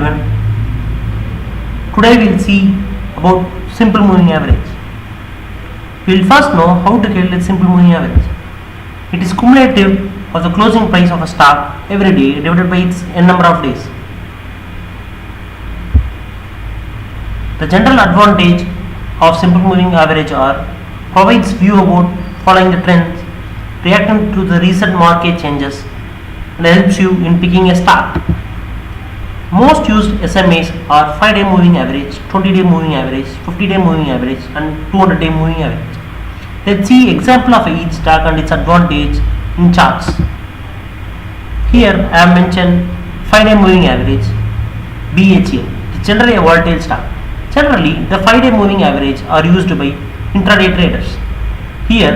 everyone. Today we will see about simple moving average. We will first know how to calculate simple moving average. It is cumulative of the closing price of a stock every day divided by its n number of days. The general advantage of simple moving average are provides view about following the trends, reacting to the recent market changes, and helps you in picking a stock. Most used SMAs are 5-day moving average, 20-day moving average, 50-day moving average, and 200-day moving average. Let's see example of each stock and its advantage in charts. Here I have mentioned 5-day moving average, BHA. It's generally a volatile stock. Generally, the 5-day moving average are used by intraday traders. Here,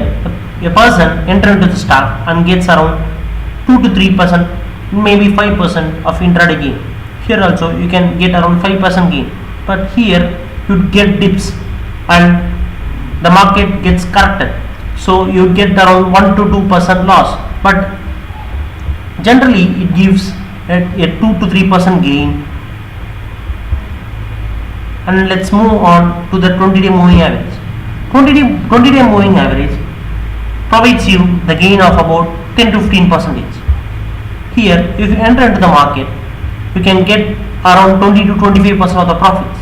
a person enters into the stock and gets around 2 to 3%, maybe 5% of intraday gain. Here also you can get around 5% gain, but here you get dips and the market gets corrected, so you get around 1 to 2% loss, but generally it gives a 2 to 3% gain. And let's move on to the 20-day moving average. 20-day moving average provides you the gain of about 10 to 15%. Here, if you enter into the market, you can get around 20 to 25% of the profits.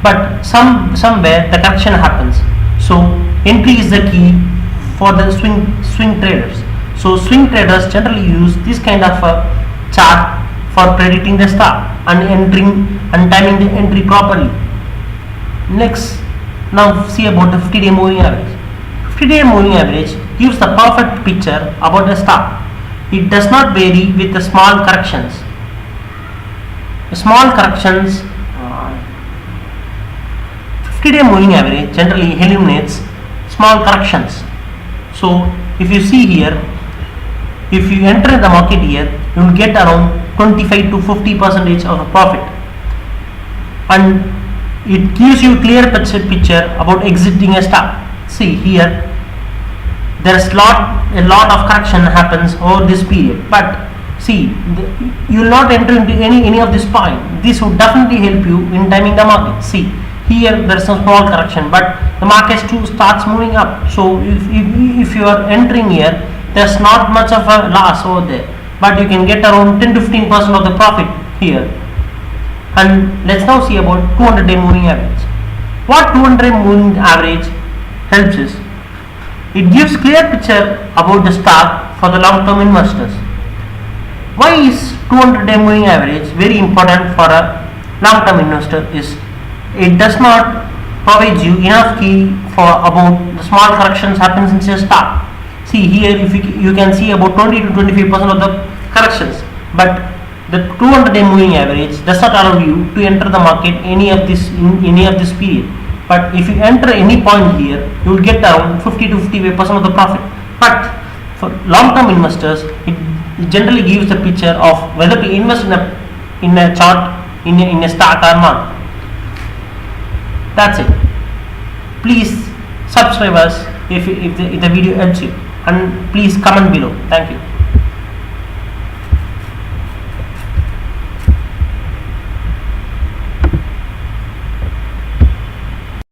But somewhere the correction happens. So entry is the key for the swing traders. So swing traders generally use this kind of a chart for predicting the stock and entering and timing the entry properly. Next, now see about the 50-day moving average. 50-day moving average gives the perfect picture about the stock. It does not vary with the small corrections. Small corrections, 50-day moving average generally eliminates small corrections. So if you see here, if you enter the market here, you will get around 25 to 50% of the profit, and it gives you clear picture about exiting a stock. See here, there is a lot of correction happens over this period, but see, you will not enter into any of this point. This would definitely help you in timing the market. See, here there is a small correction, but the market too starts moving up. So if you are entering here, there's not much of a loss over there, but you can get around 10 to 15% of the profit here. And let's now see about 200-day moving average. What 200-day moving average helps is, it gives clear picture about the stock for the long-term investors. Why is 200-day moving average very important for a long-term investor is, it does not provide you enough key for about the small corrections happens in your stock. See here, if you can see about 20 to 25% of the corrections, but the 200-day moving average does not allow you to enter the market in any of this period. But if you enter any point here, you will get around 50 to 55% of the profit. But for long-term investors, it generally gives the picture of whether to invest in a chart in a stock or not. That's it. Please subscribe us if the video helps you, and please comment below. Thank you.